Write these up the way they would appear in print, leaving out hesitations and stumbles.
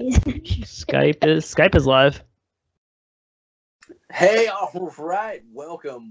days. Skype is live. Hey, all right. Welcome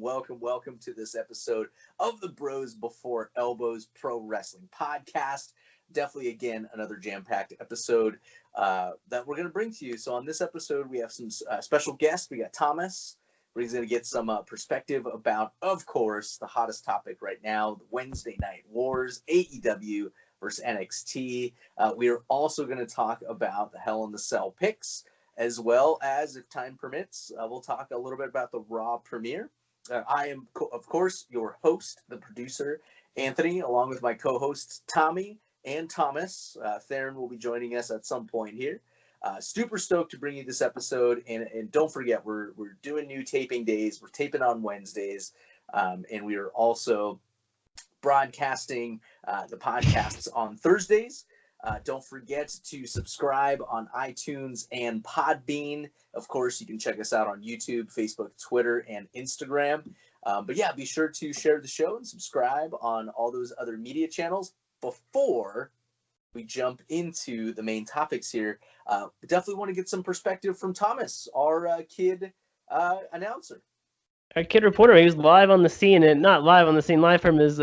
to this episode of the Bros Before Elbows Pro Wrestling Podcast. Definitely, again, another jam-packed episode that we're going to bring to you. So on this episode, we have some special guests. We got Thomas, where he's going to get some perspective about, of course, the hottest topic right now, the Wednesday Night Wars, AEW versus NXT. We are also going to talk about the Hell in the Cell picks, as well as, if time permits, we'll talk a little bit about the Raw premiere. I am, of course, your host, the producer, Anthony, along with my co-hosts, Tommy and Thomas. Theron will be joining us at some point here. Super stoked to bring you this episode, and don't forget, we're doing new taping days. We're taping on Wednesdays, and we are also broadcasting the podcasts on Thursdays. Don't forget to subscribe on iTunes and Podbean. Of course, you can check us out on YouTube, Facebook, Twitter, and Instagram. But yeah, be sure to share the show and subscribe on all those other media channels. Before we jump into the main topics here, definitely want to get some perspective from Thomas, our kid announcer. Our kid reporter, he was live on the scene, and not live on the scene, live from his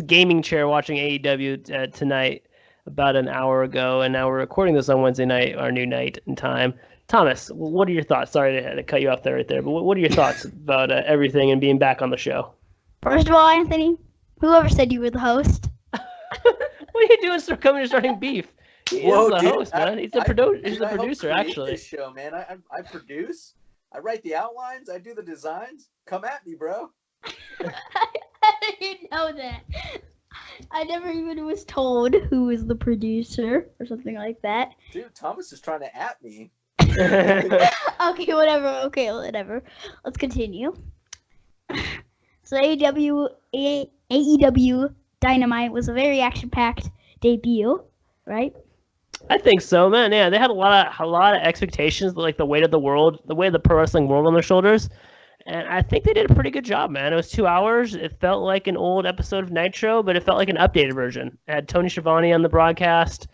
gaming chair watching AEW tonight about an hour ago, and now we're recording this on Wednesday night, our new night and time. Thomas, what are your thoughts? Sorry to cut you off there right there, but what are your thoughts about everything and being back on the show? First of all, Anthony, whoever said you were the host? What are you doing coming and starting beef? He's the host, man. He's the producer, actually. This show, man. I produce. I write the outlines. I do the designs. Come at me, bro. I didn't know that. I never even was told who was the producer or something like that. Dude, Thomas is trying to at me. Okay, whatever. Let's continue. So AEW Dynamite was a very action-packed debut, right? I think so, man. Yeah, they had a lot of expectations, like the weight of the world, the weight of the pro wrestling world on their shoulders, and I think they did a pretty good job, man. It was 2 hours. It felt like an old episode of Nitro, but it felt like an updated version. It had Tony Schiavone on the broadcast,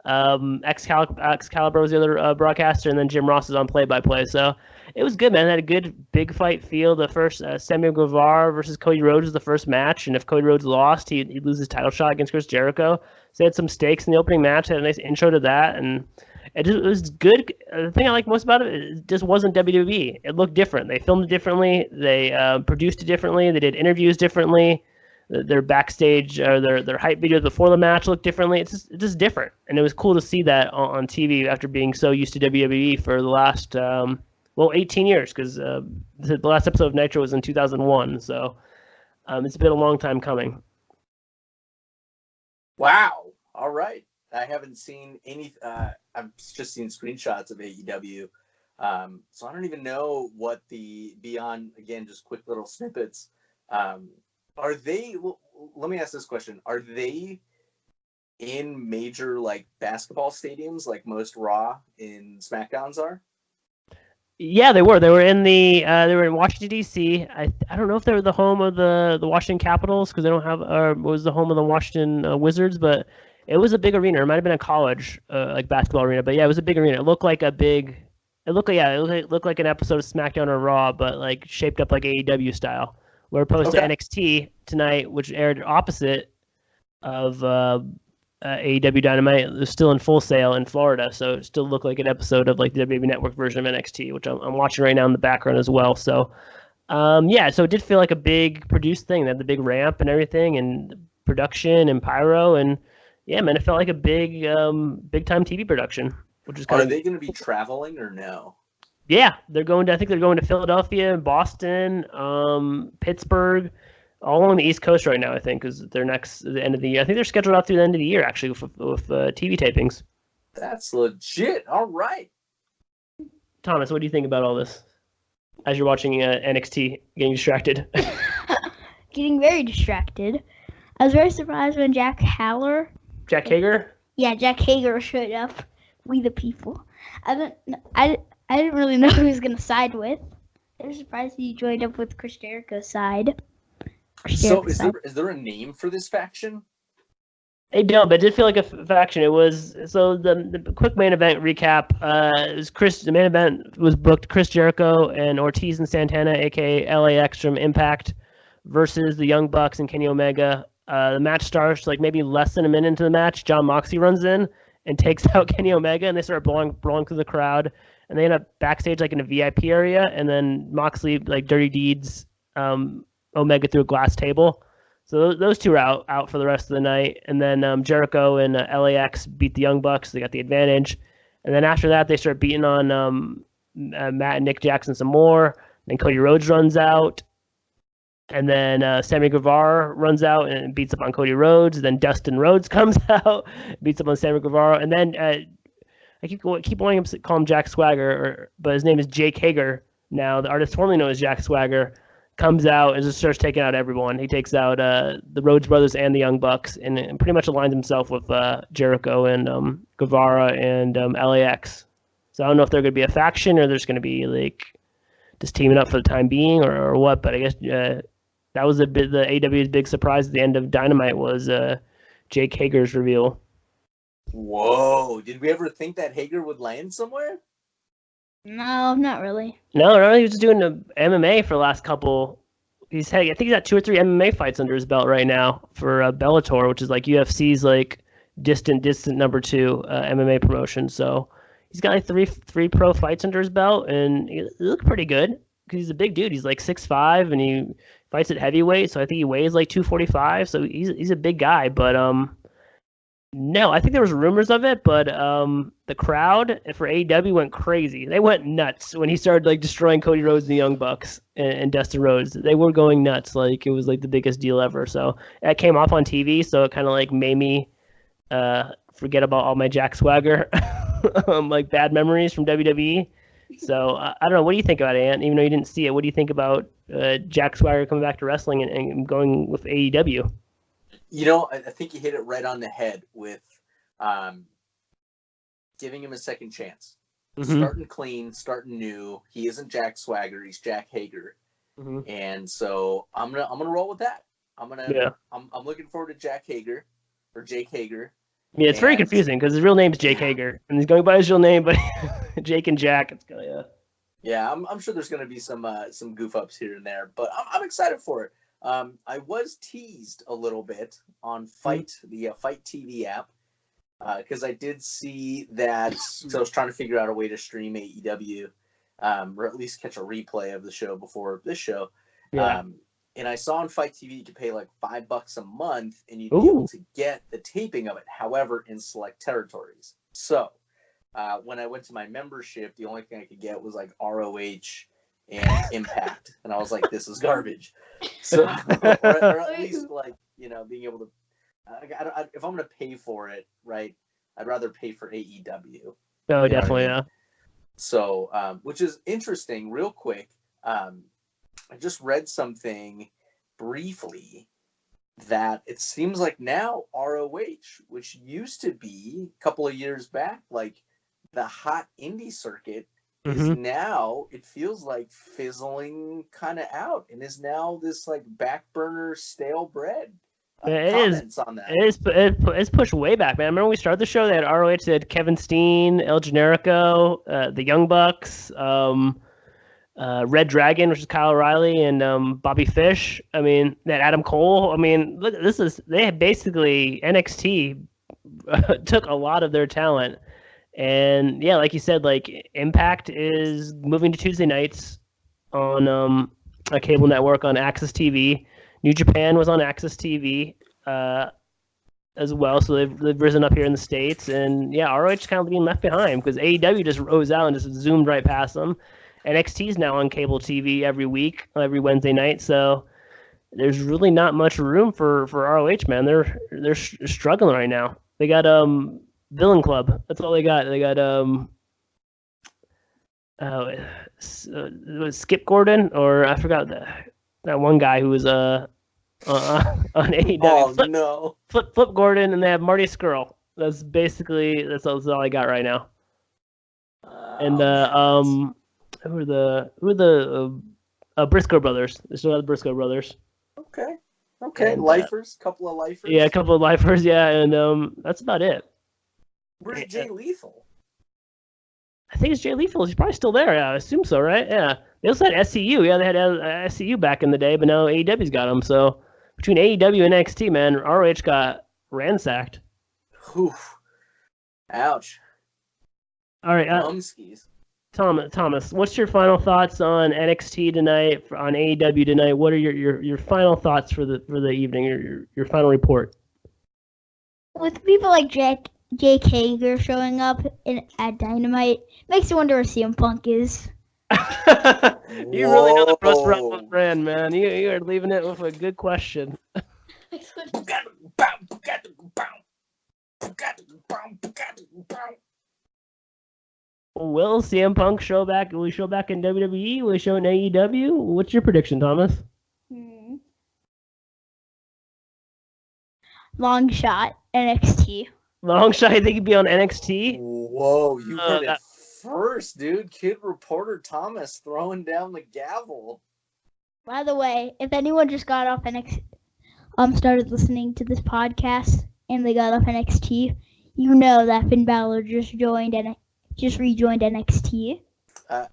Excalibur was the other broadcaster, and then Jim Ross is on play-by-play. So it was good, man. It had a good big fight feel. The first Samuel Guevara versus Cody Rhodes was the first match, and if Cody Rhodes lost, he'd lose his title shot against Chris Jericho. So they had some stakes in the opening match. They had a nice intro to that, and it was good. The thing I like most about it just wasn't WWE. It looked different. They filmed it differently. They produced it differently. They did interviews differently. Their backstage or their hype videos before the match looked differently. It's just different, and it was cool to see that on TV after being so used to WWE for the last 18 years, because the last episode of Nitro was in 2001. So it's been a long time coming. Wow. All right. I haven't seen any. I've just seen screenshots of AEW. So I don't even know what beyond, again, just quick little snippets. Are they, let me ask this question. Are they in major, like, basketball stadiums like most Raw and Smackdowns are? Yeah, they were. They were in they were in Washington D.C. I don't know if they were the home of the Washington Capitals, because they don't have was the home of the Washington Wizards, but it was a big arena. It might have been a college like basketball arena, but yeah, it was a big arena. It looked like an episode of SmackDown or Raw, but like shaped up like AEW style. Where opposed to NXT tonight, which aired opposite of AEW Dynamite, it was still in Full Sail in Florida, so it still looked like an episode of like the WWE Network version of NXT, which I'm watching right now in the background as well. So, so it did feel like a big produced thing. They had the big ramp and everything, and production and pyro, and yeah, man, it felt like a big time TV production. Which is Are they going to be traveling or no? Yeah, I think they're going to Philadelphia, Boston, Pittsburgh, all along the East Coast right now, I think, is their the end of the year. I think they're scheduled out through the end of the year, actually, with TV tapings. That's legit. All right. Thomas, what do you think about all this as you're watching NXT getting distracted? Getting very distracted. I was very surprised when Jake Hager? Yeah, Jake Hager showed up. We the people. I didn't really know who he was going to side with. I was surprised he joined up with Chris Jericho's side. So is there a name for this faction? They don't, but it did feel like a faction. It was so the quick main event recap. It was the main event was booked Chris Jericho and Ortiz and Santana, aka LAX from Impact, versus the Young Bucks and Kenny Omega. The match starts like maybe less than a minute into the match. John Moxley runs in and takes out Kenny Omega, and they start brawling through the crowd. And they end up backstage like in a VIP area, and then Moxley like dirty deeds Omega through a glass table. So those two are out for the rest of the night. And then Jericho and LAX beat the Young Bucks. They got the advantage. And then after that, they start beating on Matt and Nick Jackson some more. Then Cody Rhodes runs out. And then Sammy Guevara runs out and beats up on Cody Rhodes. Then Dustin Rhodes comes out, beats up on Sammy Guevara. And then I keep wanting to call him Jack Swagger, but his name is Jake Hager now. The artist formerly known as Jack Swagger comes out and just starts taking out everyone. He takes out the Rhodes brothers and the Young Bucks, and pretty much aligns himself with Jericho and Guevara and LAX. So I don't know if they're going to be a faction or there's going to be like just teaming up for the time being or what. But I guess that was the AEW's big surprise at the end of Dynamite was Jake Hager's reveal. Whoa! Did we ever think that Hager would land somewhere? No, not really. No, he was just doing the MMA for the last couple. I think he's got 2 or 3 MMA fights under his belt right now for Bellator, which is like UFC's like distant number 2 MMA promotion. So he's got like three pro fights under his belt, and he looks pretty good because he's a big dude. He's like 6'5", and he fights at heavyweight. So I think he weighs like 245. So he's a big guy, but no, I think there was rumors of it, but the crowd for AEW went crazy. They went nuts when he started like destroying Cody Rhodes and the Young Bucks and Dustin Rhodes. They were going nuts, like it was like the biggest deal ever. So that came off on TV, so it kind of like made me forget about all my Jack Swagger like bad memories from WWE. So I don't know. What do you think about it, Ant? Even though you didn't see it, what do you think about Jack Swagger coming back to wrestling and going with AEW? You know, I think you hit it right on the head with giving him a second chance. Mm-hmm. Starting clean, starting new. He isn't Jack Swagger, he's Jack Hager. Mm-hmm. And so I'm gonna roll with that. I'm looking forward to Jack Hager or Jake Hager. Yeah, it's very confusing because his real name is Jake Hager, and he's going by his real name, but Jake and Jack. It's kind of Yeah, I'm sure there's gonna be some goof ups here and there, but I'm excited for it. I was teased a little bit on the Fight TV app, because I did see that. So I was trying to figure out a way to stream AEW, or at least catch a replay of the show before this show. Yeah. And I saw on Fight TV you could pay like $5 a month, and you'd be able to get the taping of it. However, in select territories. So when I went to my membership, the only thing I could get was like ROH and Impact, and I was like, this is garbage. So or at least like, you know, being able to if I'm gonna pay for it, right, I'd rather pay for AEW. Oh, definitely. Yeah. So which is interesting. Real quick, I just read something briefly that it seems like now ROH, which used to be a couple of years back like the hot indie circuit, is now, it feels like, fizzling kind of out, and is now this like back burner stale bread. It's pushed way back, man. I remember when we started the show, they had ROH, they had Kevin Steen, El Generico, the Young Bucks, Red Dragon, which is Kyle O'Reilly, and Bobby Fish. I mean, that Adam Cole. I mean, look, they had basically NXT took a lot of their talent. And yeah, like you said, like Impact is moving to Tuesday nights on a cable network on Access TV. New Japan was on Access TV as well, so they've risen up here in the States. And yeah, ROH kind of being left behind because AEW just rose out and just zoomed right past them. NXT is now on cable TV every week, every Wednesday night. So there's really not much room for ROH, man. They're struggling right now. They got Villain Club. That's all they got. They got Skip Gordon, or I forgot that one guy who was on AEW. Oh no, Flip Gordon, and they have Marty Skrull. That's all I got right now. And who are the Briscoe brothers? They still have the Briscoe brothers. Okay. Okay, and, lifers, couple of lifers. Yeah, a couple of lifers, yeah, and that's about it. Where's Jay Lethal? I think it's Jay Lethal. He's probably still there. I assume so, right? Yeah. They also had SCU. Yeah, they had SCU back in the day, but now AEW's got them. So between AEW and NXT, man, ROH got ransacked. Whew. Ouch. All right. Thomas, what's your final thoughts on NXT tonight, on AEW tonight? What are your final thoughts for the evening, your final report? With people like Jake Hager showing up at Dynamite, makes you wonder where CM Punk is. You really know the Bros Wrestling brand, man. You are leaving it with a good question. Will CM Punk show back? Will he show back in WWE? Will he show in AEW? What's your prediction, Thomas? Long shot, NXT. Long shot, I think he'd be on NXT? Whoa, you heard it first, dude. Kid reporter Thomas throwing down the gavel. By the way, if anyone just got off NXT, started listening to this podcast, and they got off NXT, you know that Finn Balor just rejoined NXT.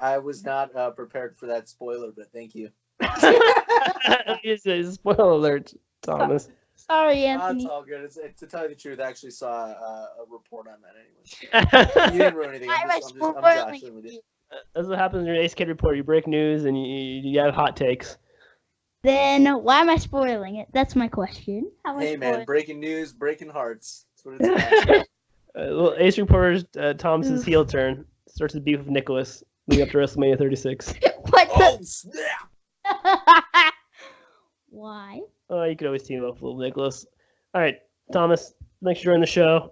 I was not prepared for that spoiler, but thank you. It's a spoiler alert, Thomas. Sorry, Anthony. That's all good. It's, to tell you the truth, I actually saw a report on that anyway. You didn't ruin anything. I'm joshing with you. That's what happens in your Ace Kid report. You break news and you have hot takes. Then why am I spoiling it? That's my question. Hey, man, breaking news, breaking hearts. That's what it's about. Well, Ace Reporter's Thomas's heel turn starts to beef with Nicholas leading up to WrestleMania 36. What the snap? Why? Oh, you could always team up with little Nicholas. All right, Thomas, thanks for joining the show.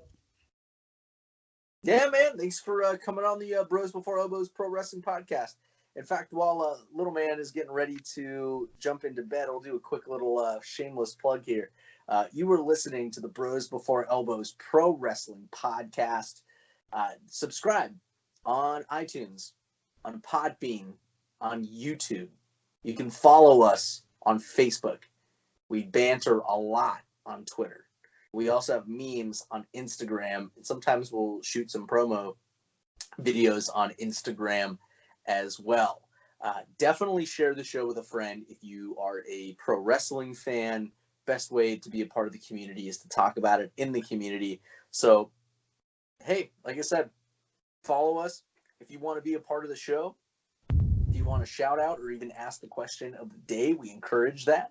Yeah, man, thanks for coming on the Bros Before Elbows Pro Wrestling Podcast. In fact, while little man is getting ready to jump into bed, I'll do a quick little shameless plug here. You were listening to the Bros Before Elbows Pro Wrestling Podcast. Subscribe on iTunes, on Podbean, on YouTube. You can follow us on Facebook. We banter a lot on Twitter. We also have memes on Instagram. And sometimes we'll shoot some promo videos on Instagram as well. Definitely share the show with a friend if you are a pro wrestling fan. Best way to be a part of the community is to talk about it in the community. So, hey, like I said, follow us. If you want to be a part of the show, if you want to shout out or even ask the question of the day, we encourage that.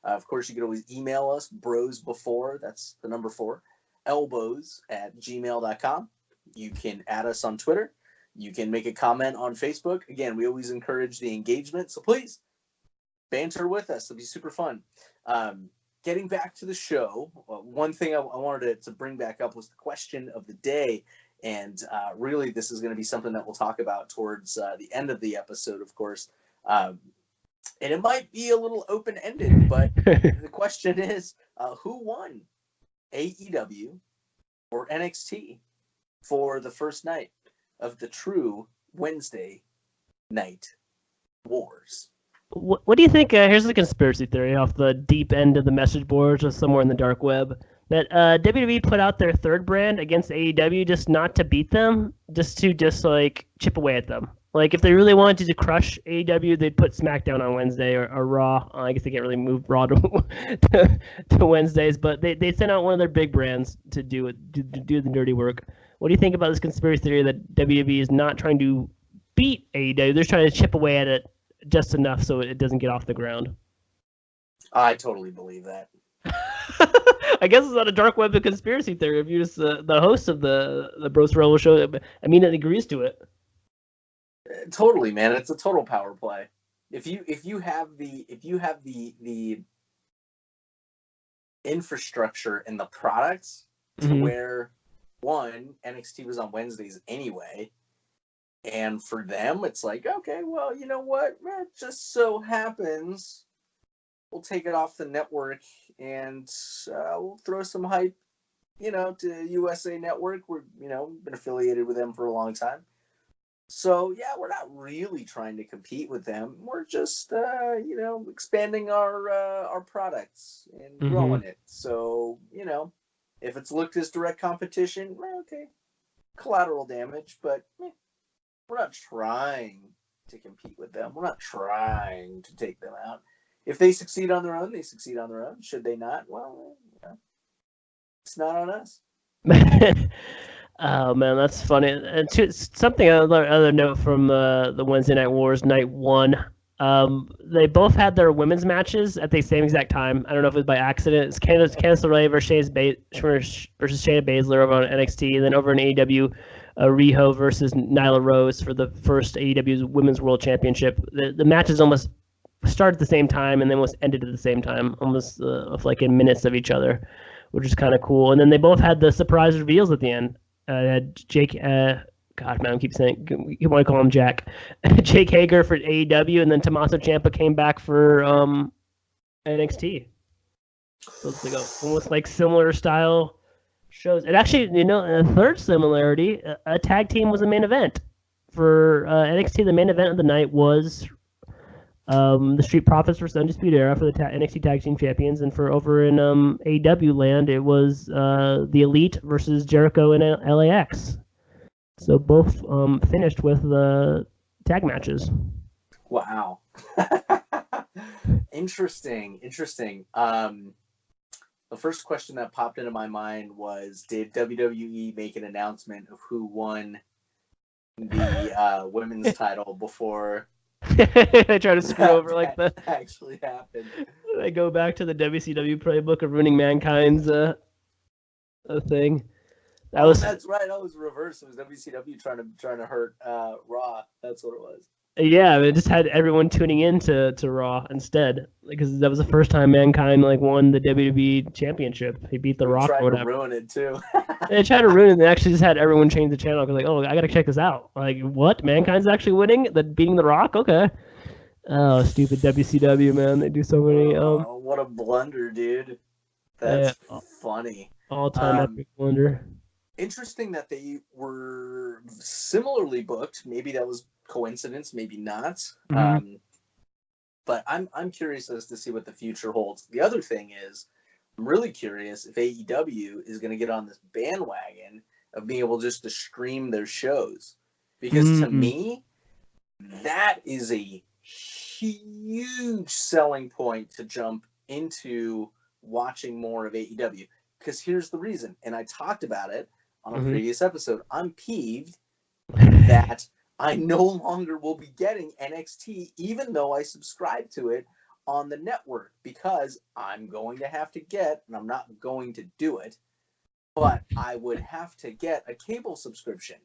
Of course, you can always email us, brosbefore, that's the number 4, elbows@gmail.com. You can add us on Twitter. You can make a comment on Facebook. Again, we always encourage the engagement, so please banter with us. It'll be super fun. Getting back to the show, one thing I wanted to bring back up was the question of the day. And really, this is going to be something that we'll talk about towards the end of the episode, of course. And it might be a little open-ended, but the question is, who won, AEW or NXT, for the first night of the true Wednesday night wars? What do you think? Here's the conspiracy theory off the deep end of the message boards or somewhere in the dark web. That WWE put out their third brand against AEW just not to beat them, just to chip away at them. Like, if they really wanted to crush AEW, they'd put Smackdown on Wednesday or Raw. I guess they can't really move Raw to Wednesdays, but they sent out one of their big brands to do the dirty work. What do you think about this conspiracy theory that WWE is not trying to beat AEW? They're trying to chip away at it just enough so it doesn't get off the ground. I totally believe that. I guess it's not a dark web of conspiracy theory. If you just the host of the Bros Roll show, I mean, it agrees to it. Totally, man. It's a total power play. If you have the infrastructure and the products to where, one, NXT was on Wednesdays anyway, and for them it's like, okay, well, you know what? It just so happens we'll take it off the network and we'll throw some hype, to USA Network. We're been affiliated with them for a long time. So yeah, we're not really trying to compete with them. We're just expanding our products and growing it. So if it's looked as direct competition, well, okay, collateral damage, but we're not trying to compete with them. We're not trying to take them out. If they succeed on their own, they succeed on their own. Should they not? Well, it's not on us. Oh man, that's funny. And something other note from the Wednesday Night Wars Night 1. They both had their women's matches at the same exact time. I don't know if it was by accident. It's Candice LeRae versus Shayna Baszler over on NXT, and then over in AEW, Riho versus Nyla Rose for the first AEW Women's World Championship. The matches almost started at the same time and then almost ended at the same time, almost like in minutes of each other, which is kind of cool. And then they both had the surprise reveals at the end. Had Jake, God man, I keep saying you want to call him Jack, Jake Hager for AEW, and then Tommaso Ciampa came back for NXT. So it's like almost like similar style shows. And actually, a third similarity, a tag team was a main event for NXT. The main event of the night was the Street Profits versus Undisputed Era for the NXT Tag Team Champions, and for over in AEW land, it was the Elite versus Jericho and LAX. So both finished with the tag matches. Wow. Interesting. The first question that popped into my mind was, did WWE make an announcement of who won the women's title before they try to screw over like that actually happened? They go back to the WCW playbook of ruining Mankind's thing. That's right. That was reverse. It was WCW trying to hurt Raw. That's what it was. Yeah, it just had everyone tuning in to Raw instead, because that was the first time Mankind won the WWE Championship. He beat The Rock or whatever. Tried to ruin it too. They tried to ruin it. They actually just had everyone change the channel because I gotta check this out. What? Mankind's actually winning? Beating The Rock? Okay. Oh, stupid WCW, man. They do so many. What a blunder, dude. That's funny. All-time epic blunder. Interesting that they were similarly booked. Maybe that was coincidence, maybe not. But I'm curious as to see what the future holds. The other thing is, I'm really curious if AEW is going to get on this bandwagon of being able just to stream their shows. Because to me, that is a huge selling point to jump into watching more of AEW. Because here's the reason, and I talked about it on a previous episode. I'm peeved that I no longer will be getting NXT, even though I subscribe to it on the network, because I'm going to have to get, and I'm not going to do it, but I would have to get a cable subscription,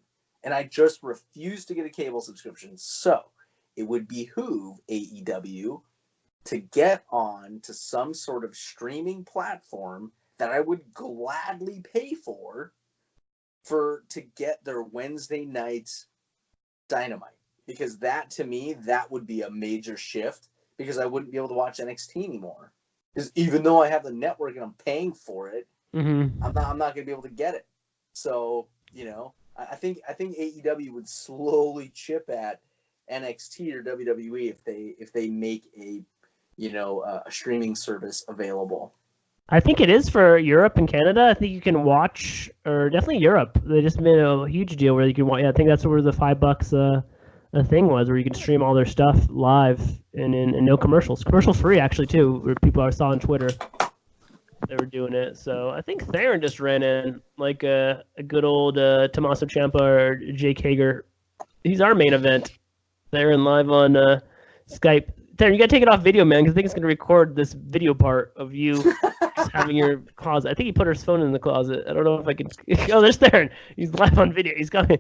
and I just refuse to get a cable subscription. So it would behoove AEW to get on to some sort of streaming platform that I would gladly pay for to get their Wednesday night Dynamite, because that, to me, that would be a major shift, because I wouldn't be able to watch NXT anymore. Because even though I have the network and I'm paying for it, I'm not going to be able to get it. So I think AEW would slowly chip at NXT or WWE if they make a streaming service available. I think it is for Europe and Canada. I think you can watch, or definitely Europe. They just made a huge deal where you can watch. Yeah, I think that's where the $5 thing was, where you can stream all their stuff live and no commercials. Commercial free, actually, too, where people I saw on Twitter. They were doing it. So I think Theron just ran in like a good old Tommaso Ciampa or Jake Hager. He's our main event. Theron live on Skype. Theron, you got to take it off video, man, because I think it's going to record this video part of you having your closet. I think he put his phone in the closet. I don't know if I can. Oh, there's Theron. He's live on video. He's got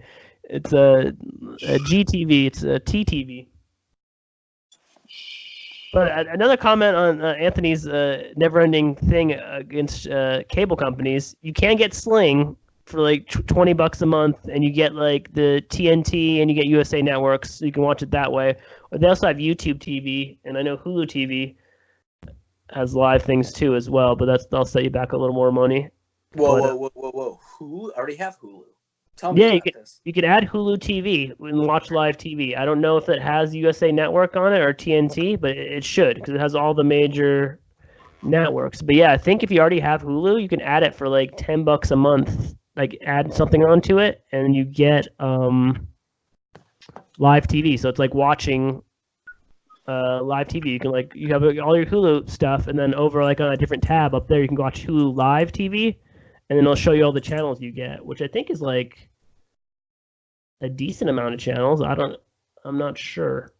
it's a GTV. It's a TTV. But another comment on Anthony's never-ending thing against cable companies. You can get Sling for like $20 a month, and you get like the TNT and you get USA Networks, so you can watch it that way. Or they also have YouTube TV, and I know Hulu TV has live things too as well, but that'll set you back a little more money. Whoa. Hulu? I already have Hulu. Tell me about this. You can add Hulu TV and watch live TV. I don't know if it has USA Network on it or TNT, but it should because it has all the major networks. But yeah, I think if you already have Hulu, you can add it for like $10 a month. Like add something onto it, and you get live TV. So it's like watching live TV. You can you have all your Hulu stuff, and then over like on a different tab up there, you can watch Hulu Live TV, and then it'll show you all the channels you get, which I think is like a decent amount of channels. I'm not sure.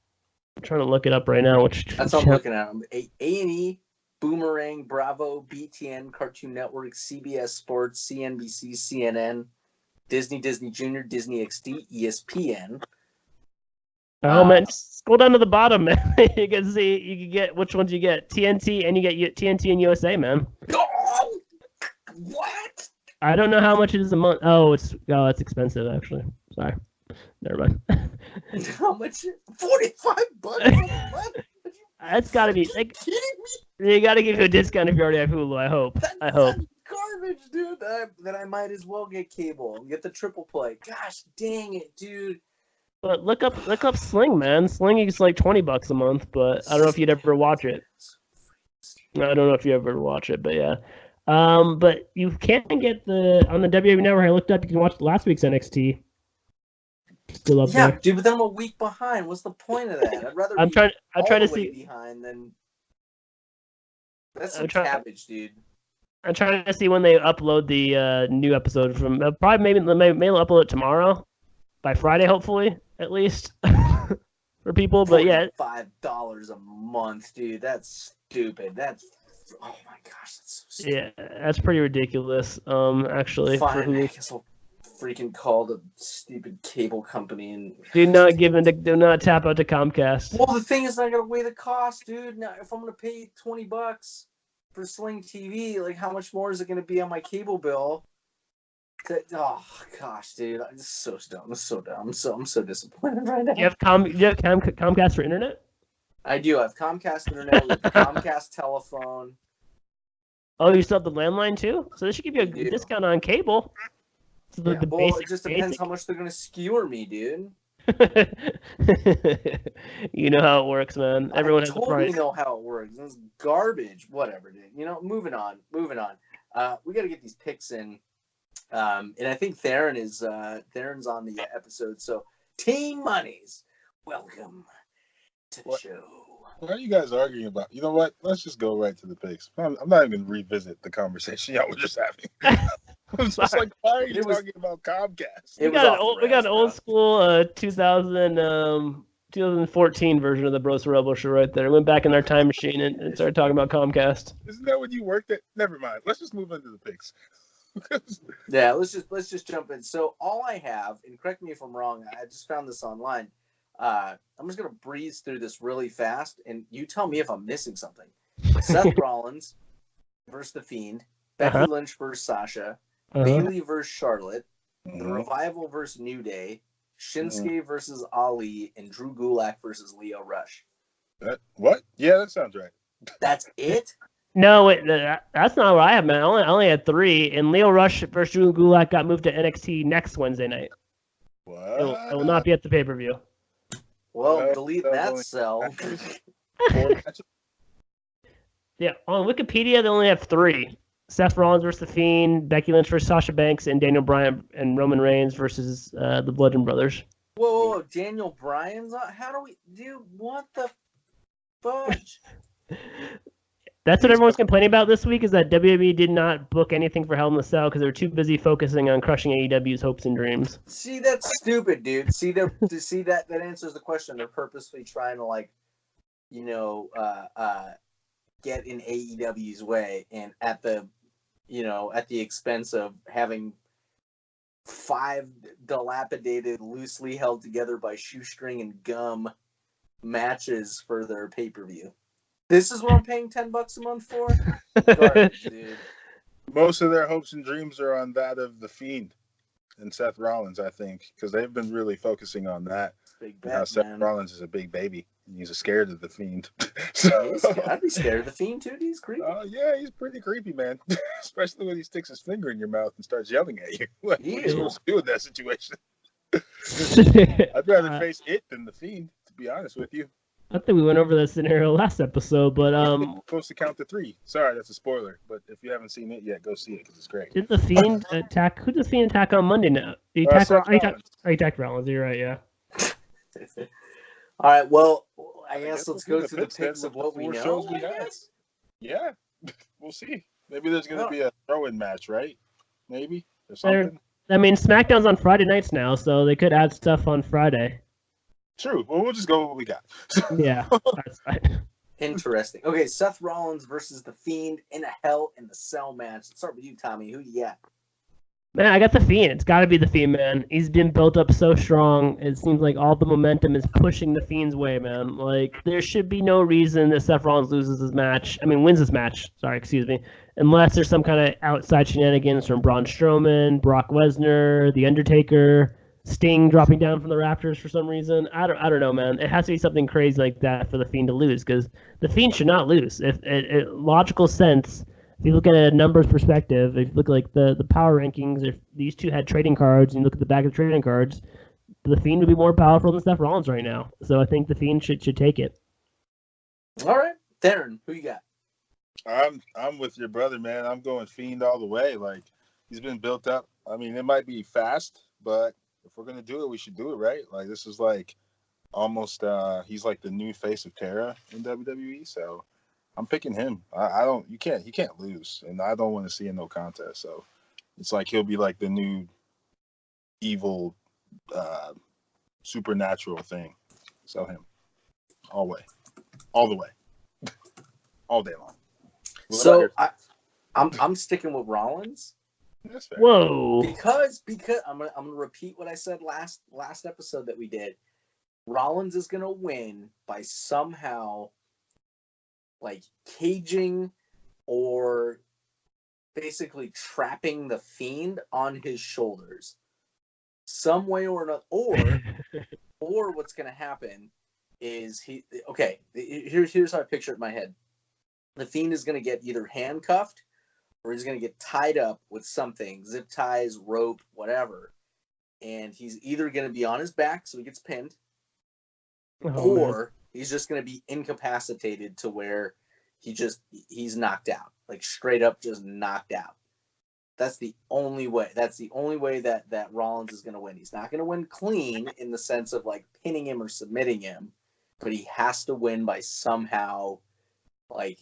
I'm trying to look it up right now. That's what I'm looking at. A&E, Boomerang, Bravo, BTN, Cartoon Network, CBS Sports, CNBC, CNN, Disney Junior, Disney XD, ESPN. Oh man, scroll down to the bottom, man. You can see, you can get which ones you get. TNT, and you get TNT and USA, man. Oh, what? I don't know how much it is a month. Oh, it's expensive actually. Sorry, never mind. How much? $45 a month? That's got to be like. Kidding me? They got to give you a discount if you already have Hulu. I hope. That's garbage, dude. Then I might as well get cable and get the triple play. Gosh, dang it, dude. But look up Sling, man. Sling is like $20 a month, but I don't know if you'd ever watch it. I don't know if you ever watch it, but yeah. But you can get on the WWE Network. I looked up. You can watch last week's NXT. Still up there. Yeah, dude. But then I'm a week behind. What's the point of that? I'd rather. I'm trying to see behind than. That's some cabbage, dude. I'm trying to see when they upload the new episode from. Probably maybe they'll upload it tomorrow, by Friday, hopefully, at least for people. But yeah, $5 a month, dude. That's stupid. Oh my gosh, that's so stupid. Yeah, that's pretty ridiculous. Actually, fine. I guess I'll freaking call the stupid cable company and do not tap out to Comcast. Well, the thing is, I gotta weigh the cost, dude. Now, if I'm gonna pay $20 for Sling TV, like how much more is it gonna be on my cable bill? Oh gosh, dude, this is so dumb. This is so dumb. I'm so disappointed right now. Do you have Comcast for internet? I do. I have Comcast internet with Comcast telephone. Oh, you still have the landline too? So they should give you a discount on cable. So it just depends how much they're gonna skewer me, dude. You know how it works, man. Everyone has a price. I totally know how it works. It's garbage. Whatever, dude. Moving on. We got to get these picks in. And I think Theron's on the episode. So, Team Monies, welcome to the show. What are you guys arguing about? You know what? Let's just go right to the picks. I'm not even going to revisit the conversation y'all were just having. I'm just like, why are you talking about Comcast? We got an old school 2014 version of the Bros Rebel show right there. Went back in our time machine and started talking about Comcast. Isn't that when you worked at? Never mind. Let's just move into the picks. Yeah, let's just jump in. So all I have, and correct me if I'm wrong, I just found this online. I'm just gonna breeze through this really fast, and you tell me if I'm missing something. Seth Rollins versus the Fiend, Becky Lynch versus Sasha, Bayley versus Charlotte, The Revival versus New Day, Shinsuke versus Ali, and Drew Gulak versus Lio Rush. What? Yeah, that sounds right. That's it? No, that's not what I have, man. I only had 3, and Lio Rush versus Drew Gulak got moved to NXT next Wednesday night. What? It will not be at the pay-per-view. Well, delete that cell. Yeah, on Wikipedia, they only have 3. Seth Rollins versus The Fiend, Becky Lynch versus Sasha Banks, and Daniel Bryan and Roman Reigns versus the Bludgeon Brothers. Whoa, Daniel Bryan's on? How do we do? What the fudge? That's what everyone's complaining about this week, is that WWE did not book anything for Hell in the Cell because they were too busy focusing on crushing AEW's hopes and dreams. See, that's stupid, dude. See, that answers the question. They're purposely trying to, get in AEW's way, and at the expense of having 5 dilapidated, loosely held together by shoestring and gum matches for their pay-per-view. This is what I'm paying $10 a month for? Garbage, dude. Most of their hopes and dreams are on that of The Fiend and Seth Rollins, I think, because they've been really focusing on that. Big bet, Seth Rollins is a big baby. He's scared of the Fiend. So, I'd be scared of the Fiend too. He's creepy. Yeah, he's pretty creepy, man. Especially when he sticks his finger in your mouth and starts yelling at you. What are you supposed to do in that situation? I'd rather face it than the Fiend, to be honest with you. I think we went over that scenario last episode, but supposed to count to 3. Sorry, that's a spoiler. But if you haven't seen it yet, go see it because it's great. Did the Fiend attack? Who did the Fiend attack on Monday now? He attacked Rollins. You're right, yeah. All right, well, I guess let's go through the picks of what we know. Yeah, we'll see. Maybe there's going to be a throw-in match, right? Maybe or something. I mean, SmackDown's on Friday nights now, so they could add stuff on Friday. True. Well, we'll just go with what we got. Yeah, that's fine. Interesting. Okay, Seth Rollins versus The Fiend in a Hell in the Cell match. Let's start with you, Tommy. Who do you got? Man, I got The Fiend. It's got to be The Fiend, man. He's been built up so strong. It seems like all the momentum is pushing The Fiend's way, man. Like, there should be no reason that Seth Rollins wins this match. Unless there's some kind of outside shenanigans from Braun Strowman, Brock Lesnar, The Undertaker, Sting dropping down from the Raptors for some reason. I don't know, man. It has to be something crazy like that for The Fiend to lose, because The Fiend should not lose. If logical sense, if you look at a numbers perspective, if you look at like the power rankings, if these two had trading cards and you look at the back of the trading cards, The Fiend would be more powerful than Seth Rollins right now. So I think The Fiend should take it. All right, Darren, who you got? I'm with your brother, man. I'm going Fiend all the way. Like, he's been built up. I mean, it might be fast, but if we're gonna do it, we should do it right. Like, this is like almost he's like the new face of Terra in WWE. So I'm picking him. He can't lose, and I don't want to see a no contest. So it's like he'll be like the new evil supernatural thing. So him all the way, all day long. So I'm sticking with Rollins. That's fair. Whoa! Because I'm gonna repeat what I said last episode that we did. Rollins is gonna win by somehow like caging or basically trapping the Fiend on his shoulders, some way or another. Or what's gonna happen is here's how I picture it in my head. The Fiend is going to get either handcuffed or he's going to get tied up with something, zip ties, rope, whatever. And he's either going to be on his back so he gets pinned, or he's just going to be incapacitated to where he's knocked out, like straight up just knocked out. That's the only way. That's the only way that Rollins is going to win. He's not going to win clean in the sense of like pinning him or submitting him, but he has to win by somehow like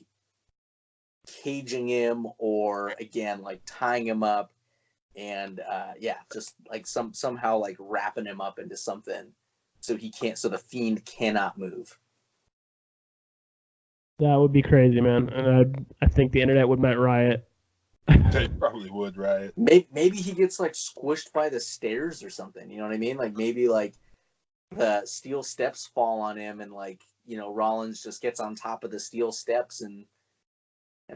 caging him or again like tying him up and just like somehow like wrapping him up into something so the Fiend cannot move. That would be crazy, man. And I think the internet might riot. They probably would riot. Maybe he gets like squished by the stairs or something, you know what I mean? Like maybe like the steel steps fall on him and like, you know, Rollins just gets on top of the steel steps and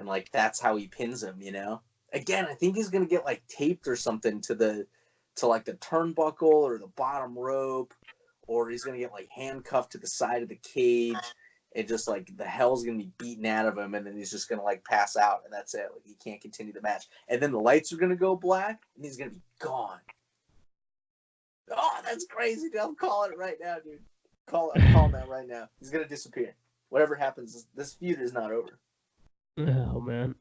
like that's how he pins him, you know. Again, I think he's gonna get like taped or something to like the turnbuckle or the bottom rope, or he's gonna get like handcuffed to the side of the cage. It just like the hell's gonna be beaten out of him, and then he's just gonna like pass out, and that's it. Like he can't continue the match, and then the lights are gonna go black, and he's gonna be gone. Oh, that's crazy, dude. I'm calling it right now, dude. I'm calling that right now. He's gonna disappear. Whatever happens, this feud is not over. Oh man!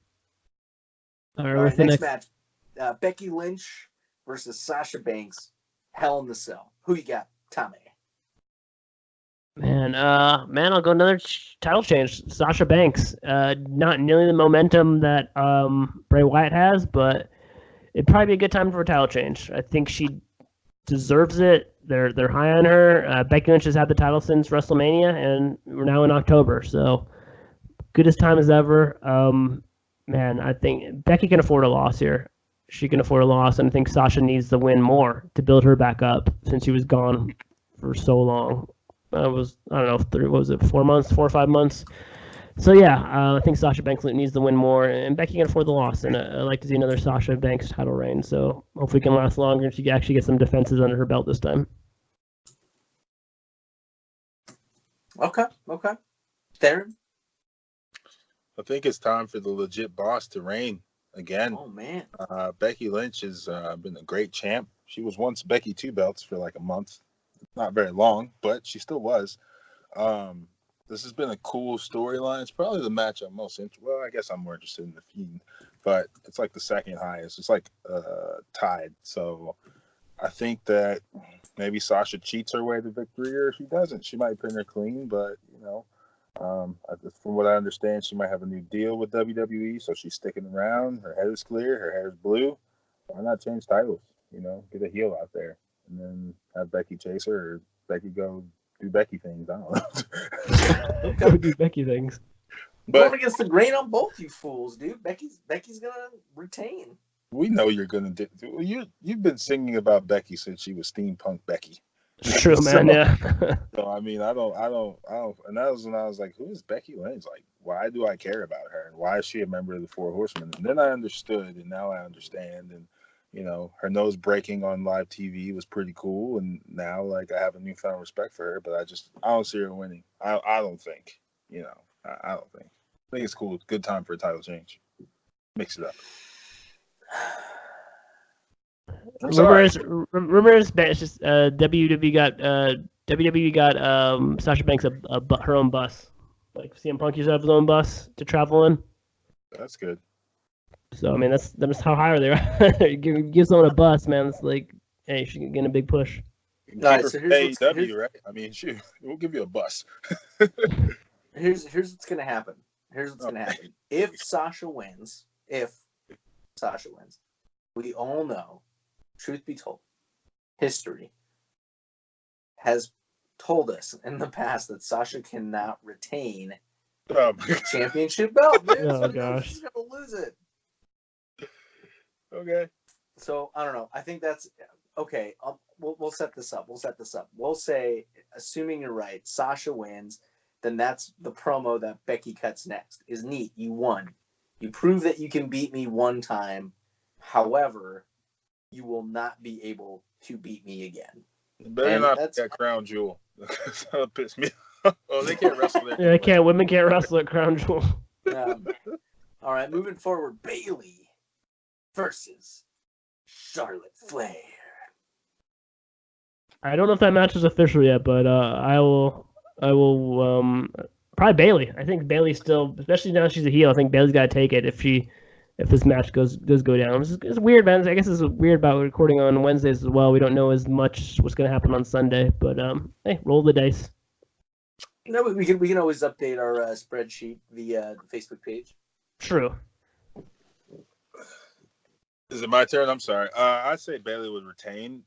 All right, next match: Becky Lynch versus Sasha Banks. Hell in the Cell. Who you got, Tommy? Man, I'll go another title change. Sasha Banks. Not nearly the momentum that Bray Wyatt has, but it'd probably be a good time for a title change. I think she deserves it. They're high on her. Becky Lynch has had the title since WrestleMania, and we're now in October, so good as time as ever. Man, I think Becky can afford a loss here. She can afford a loss, and I think Sasha needs the win more to build her back up since she was gone for so long. I don't know, 4 or 5 months? So yeah, I think Sasha Banks needs the win more, and Becky can afford the loss, and I'd like to see another Sasha Banks title reign, so hopefully it can last longer and she can actually get some defenses under her belt this time. Okay. Darren? I think it's time for the legit boss to reign again. Oh, man. Becky Lynch has been a great champ. She was once Becky Two Belts for like a month. Not very long, but she still was. This has been a cool storyline. It's probably the match I'm most interested. Well, I guess I'm more interested in the Fiend, but it's like the second highest. It's like tied. So I think that maybe Sasha cheats her way to victory, or if she doesn't, she might pin her clean. But from what I understand, she might have a new deal with WWE, so she's sticking around. Her head is clear. Her hair is blue. Why not change titles? Get a heel out there, and then have Becky chase her, or Becky go do Becky things. I don't know. Go do Becky things. But going against the grain on both you fools, dude. Becky's gonna retain. We know you're gonna do. You've been singing about Becky since she was Steampunk Becky. It's true, man. Yeah. So I mean, I don't. And that was when I was like, "Who is Becky Lynch? Like, why do I care about her? And why is she a member of the Four Horsemen?" And then I understood, and now I understand. And her nose breaking on live TV was pretty cool. And now, like, I have a newfound respect for her. But I don't see her winning. I don't think. I don't think. I think it's cool. It's a good time for a title change. Mix it up. Rumors that it's just WWE got Sasha Banks her own bus. Like CM Punk used to have his own bus to travel in. That's good. So I mean that's how high they are. Give someone a bus, man. It's like, hey, she can get a big push. Right, so here's AEW, right? I mean, shoot, we'll give you a bus. Here's what's gonna happen. If Sasha wins, we all know, truth be told, history has told us in the past that Sasha cannot retain the championship belt. Dude. Oh, gosh. She's gonna lose it. Okay. So I don't know. I think that's okay. We'll set this up. We'll say, assuming you're right, Sasha wins. Then that's the promo that Becky cuts next. Is neat. You won. You prove that you can beat me one time. However, you will not be able to beat me again. Better not be that Crown Jewel. That'll piss me off. Oh, they can't wrestle there. Yeah, they can't. Women can't wrestle at Crown Jewel. All right, moving forward. Bayley versus Charlotte Flair. I don't know if that match is official yet, but I will probably Bayley. I think Bayley still, especially now she's a heel. I think Bayley's got to take it if this match does go down. It's weird, man. I guess it's weird about recording on Wednesdays as well. We don't know as much what's going to happen on Sunday, but hey, roll the dice. We can always update our spreadsheet via the Facebook page. True. Is it my turn? I'm sorry. I'd say Bayley would retain.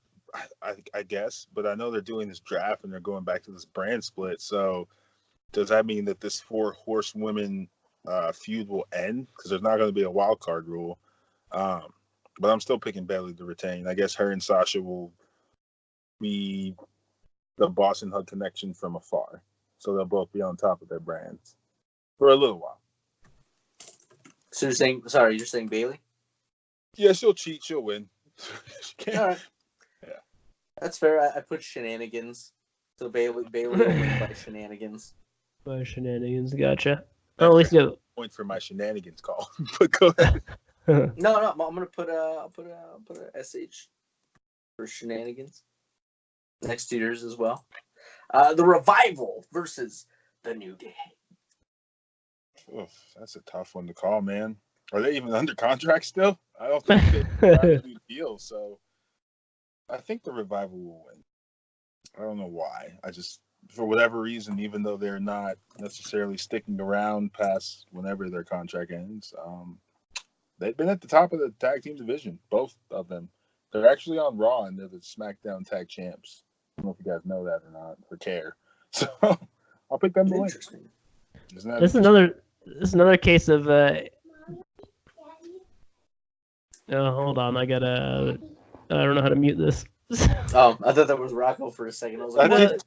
I guess, but I know they're doing this draft and they're going back to this brand split. So does that mean that this 4 horsewomen feud will end? Because there's not going to be a wild card rule. But I'm still picking Bayley to retain. I guess her and Sasha will be the Boss and Hug connection from afar. So they'll both be on top of their brands for a little while. So you're saying Bayley? Yeah, she'll cheat. She'll win. All right. That's fair. I put shenanigans. So Bayley will win by shenanigans. By shenanigans, gotcha. Oh, at least you point for my shenanigans call. But go ahead. No, I'm gonna put a SH for shenanigans. Next to yours as well. The Revival versus the New Day. Oof, that's a tough one to call, man. Are they even under contract still? I don't think they got a new deal, so I think the Revival will win. I don't know why. I just, for whatever reason, even though they're not necessarily sticking around past whenever their contract ends, they've been at the top of the tag team division, both of them. They're actually on Raw, and they're the SmackDown tag champs. I don't know if you guys know that or not, or care. So I'll pick them to win. This is another case of. Oh, hold on. I don't know how to mute this. Oh, I thought that was Rocco for a second. I was like, what?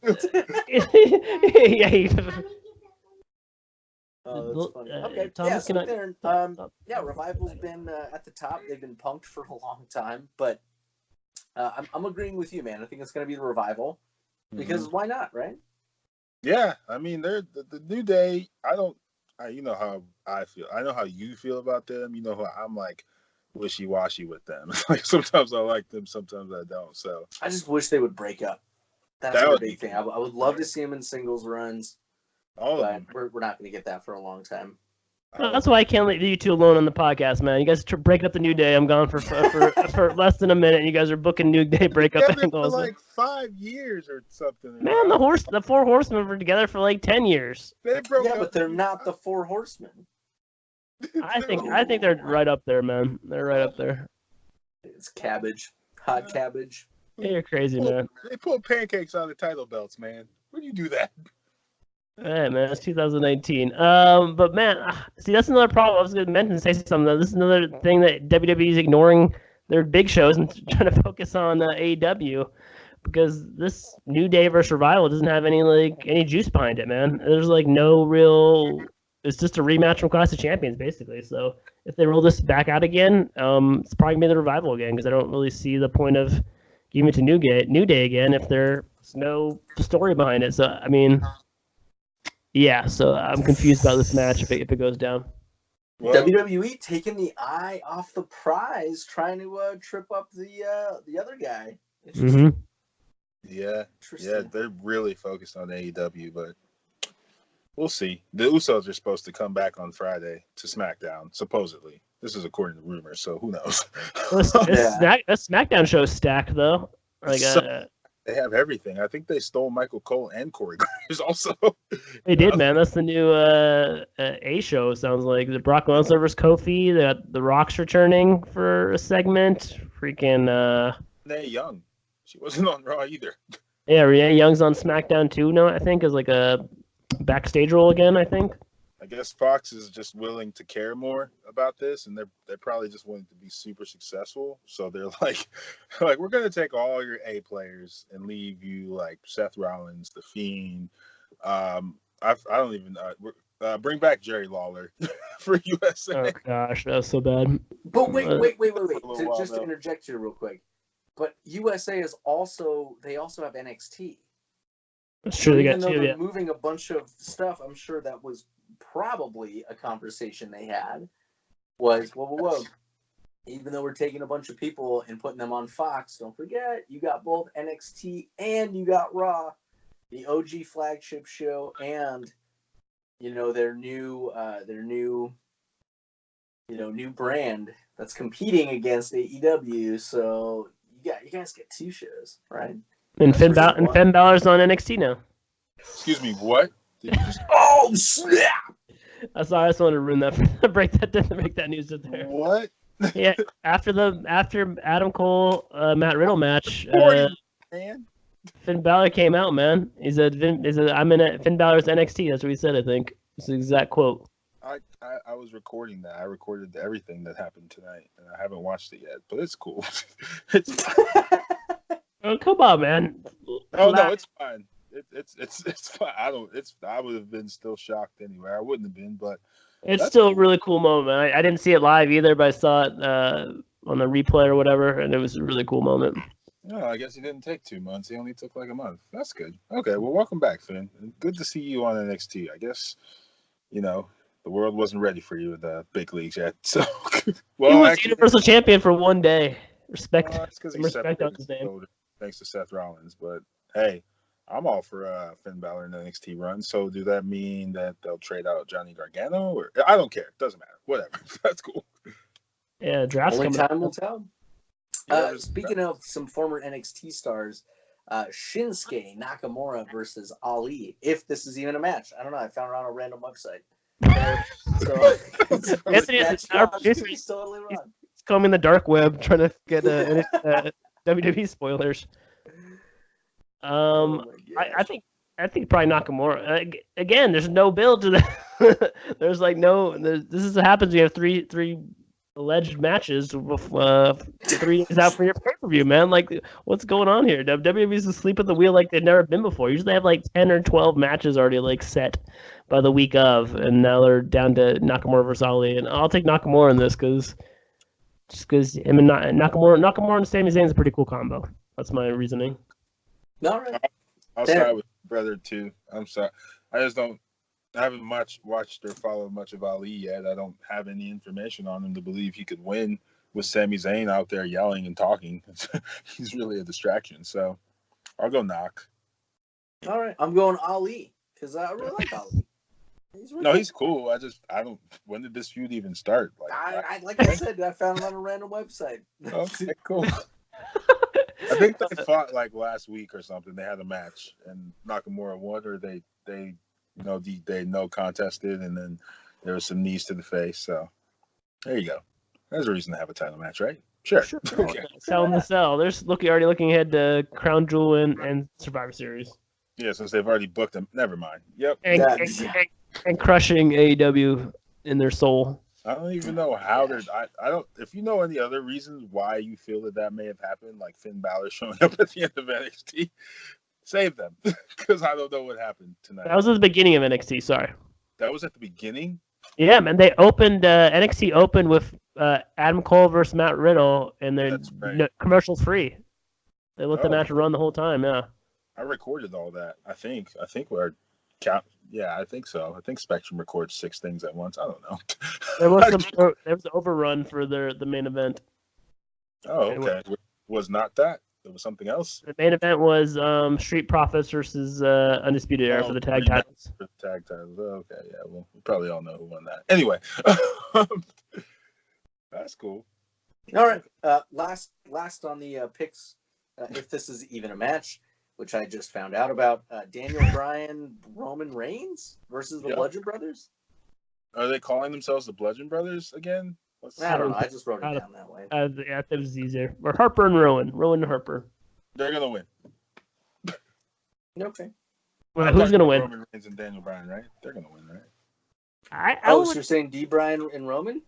Yeah. Oh, that's funny. Okay, Thomas, Revival's been at the top. They've been punked for a long time, but I'm agreeing with you, man. I think it's going to be the Revival because why not, right? Yeah, I mean, they're the New Day. You know how I feel. I know how you feel about them. You know how I'm like wishy-washy with them. Like sometimes I like them, sometimes I don't. So I just wish they would break up. That's the big thing. I would love to see them in singles runs, but we're not going to get that for a long time. Well, that's why I can't leave you two alone on the podcast, man. You guys are breaking up the New Day. I'm gone for less than a minute. And you guys are booking New Day breakup angles. For like 5 years or something. Man, the Four Horsemen were together for like 10 years. But they're not the Four Horsemen. I think they're right up there, man. They're right up there. It's cabbage, hot cabbage. Yeah, you're crazy, man. They pull pancakes out of the title belts, man. When do you do that? Hey, man, it's 2019. But man, see, that's another problem. I was going to say something. This is another thing that WWE is ignoring their big shows and trying to focus on AEW, because this New Day versus Revival doesn't have any juice behind it, man. There's like no real. It's just a rematch from Clash of Champions, basically. So if they roll this back out again, it's probably gonna be the Revival again, because I don't really see the point of giving it to New Day again if there's no story behind it. So I mean. Yeah, so I'm confused about this match if it goes down. Well, WWE taking the eye off the prize, trying to trip up the other guy. Mm-hmm. Yeah, they're really focused on AEW, but we'll see. The Usos are supposed to come back on Friday to SmackDown, supposedly. This is according to rumors, so who knows? That SmackDown show is stacked, though. They have everything. I think they stole Michael Cole and Corey Graves also. They did, man. That's the new A show, sounds like. The Brock Lesnar versus Kofi. They got The Rock's returning for a segment. Freaking Renee Young. She wasn't on Raw either. Yeah, Renee Young's on SmackDown too now, I think, as like a backstage role again, I think. I guess Fox is just willing to care more about this, and they're probably just willing to be super successful. So they're like we're gonna take all your A players and leave you like Seth Rollins, the Fiend. I don't even bring back Jerry Lawler for USA. Oh gosh, that was so bad. But wait. Just to interject here real quick. But USA is also have NXT. That's true. They got two. They're moving a bunch of stuff. I'm sure that was probably a conversation they had. Was whoa. Even though we're taking a bunch of people and putting them on Fox, don't forget you got both NXT and you got Raw, the OG flagship show, and their new new brand that's competing against AEW. So you guys get two shows, right? And Finn Balor's on NXT now. Excuse me, what? Oh snap! I just wanted to ruin that. Break that news there. What? Yeah, after Adam Cole Matt Riddle match, Finn Balor came out, man. He said, "I'm in Finn Balor's NXT." That's what he said. I think it's the exact quote. I was recording that. I recorded everything that happened tonight, and I haven't watched it yet. But it's cool. Oh, come on, man. Oh no, it's fine. It's fine. I would have been still shocked anyway. I wouldn't have been, but it's still a really cool moment. I didn't see it live either, but I saw it on the replay or whatever, and it was a really cool moment. No, I guess he didn't take 2 months. He only took like a month. That's good. Okay, well, welcome back, Finn. Good to see you on NXT. I guess the world wasn't ready for you in the big leagues yet. So, well, he was Universal Champion for one day. Respect. That's because he respect on his name. Thanks to Seth Rollins, but hey, I'm all for Finn Balor in the NXT run. So, do that mean that they'll trade out Johnny Gargano? Or I don't care. It doesn't matter. Whatever. That's cool. Yeah, draft's only coming time will tell. Speaking of some former NXT stars, Shinsuke Nakamura versus Ali. If this is even a match, I don't know. I found it on a random website. Our producer, he's combing the dark web trying to get WWE spoilers. I think probably Nakamura. Again, there's no build to that. There's like no. This is what happens. You have three alleged matches with 3 days out for your pay-per-view, man. Like, what's going on here? WWE's asleep at the wheel like they've never been before. Usually they have like 10 or 12 matches already like set by the week of, and now they're down to Nakamura versus Ali. And I'll take Nakamura in this because him and Nakamura and Sami Zayn is a pretty cool combo. That's my reasoning. All right. I'll side with brother too. I'm sorry. I haven't watched or followed much of Ali yet. I don't have any information on him to believe he could win with Sami Zayn out there yelling and talking. He's really a distraction. So I'll go knock. All right, I'm going Ali because I really like Ali. He's cool. I don't. When did this feud even start? Like I said, I found it on a random website. Okay, cool. I think they fought like last week or something. They had a match and Nakamura won, or they no contested, and then there was some knees to the face. So there you go. There's a reason to have a title match, right? Sure. Okay. Sell them to sell. They're already looking ahead to Crown Jewel and Survivor Series. Yeah, since they've already booked them. Never mind. Yep. And crushing AEW in their soul. I don't even know how they're. I don't. If you know any other reasons why you feel that may have happened, like Finn Balor showing up at the end of NXT, save them because I don't know what happened tonight. That was at the beginning of NXT. Sorry. That was at the beginning. Yeah, man. They opened NXT opened with Adam Cole versus Matt Riddle, and they're commercials free. They let the match run the whole time. Yeah. I recorded all that. I think we're count. Yeah, I think so. I think Spectrum records 6 things at once. I don't know. There was an overrun for the main event. Oh, okay. Was not that? There was something else. The main event was Street Profits versus Undisputed Era for the tag titles. For the tag titles. Okay, yeah. Well, we probably all know who won that. Anyway, that's cool. All right. Last on the picks, if this is even a match, which I just found out about, Daniel Bryan, Roman Reigns versus the Bludgeon Brothers. Are they calling themselves the Bludgeon Brothers again? I don't know. I just wrote it down that way. Yeah, it was easier. Or Harper and Rowan. Rowan and Harper. They're going to win. Okay. Well, who's going to win? Roman Reigns and Daniel Bryan, right? They're going to win, right? So you're saying D. Bryan and Roman?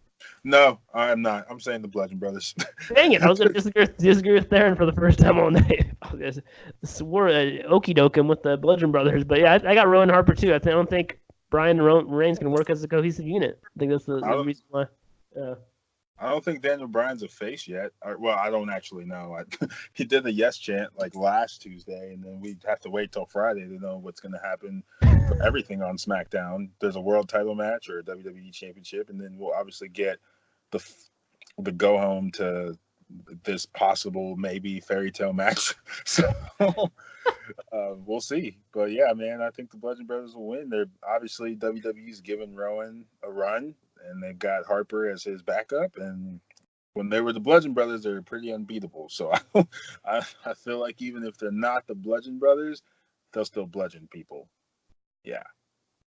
No, I'm not. I'm saying the Bludgeon Brothers. Dang it. I was going to disagree with Theron for the first time all night. We're okie doking with the Bludgeon Brothers. But yeah, I got Rowan and Harper too. I don't think Bryan and Reigns can work as a cohesive unit. I think that's the reason why. Yeah. I don't think Daniel Bryan's a face yet. Well, I don't actually know. He did the yes chant like last Tuesday, and then we'd have to wait till Friday to know what's going to happen for everything on SmackDown. There's a world title match or a WWE championship, and then we'll obviously get the go home to this possible maybe fairy tale match. So we'll see. But yeah, man, I think the Bludgeon Brothers will win. They're obviously WWE's giving Rowan a run. And they've got Harper as his backup. And when they were the Bludgeon Brothers, they were pretty unbeatable. So I feel like even if they're not the Bludgeon Brothers, they'll still bludgeon people. Yeah.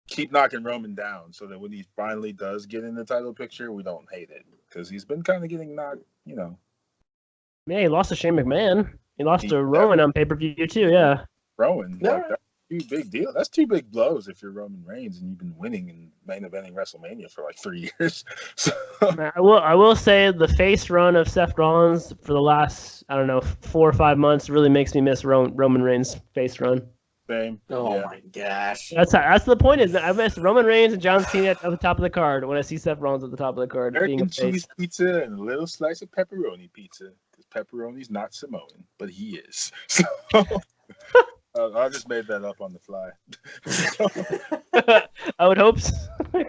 Keep knocking Roman down so that when he finally does get in the title picture, we don't hate it. Because he's been kind of getting knocked, Yeah, he lost to Shane McMahon. He lost to Rowan on pay-per-view too, yeah. Rowan. That's 2 big deals. That's 2 big blows if you're Roman Reigns and you've been winning and main eventing WrestleMania for like 3 years. So. I will say the face run of Seth Rollins for the last 4 or 5 months really makes me miss Roman Reigns' face run. Same. Oh my gosh. That's the point. Is that I miss Roman Reigns and John Cena at the top of the card when I see Seth Rollins at the top of the card. American cheese pizza and a little slice of pepperoni pizza. Because pepperoni's not Samoan, but he is. So. I just made that up on the fly. I would hope so. I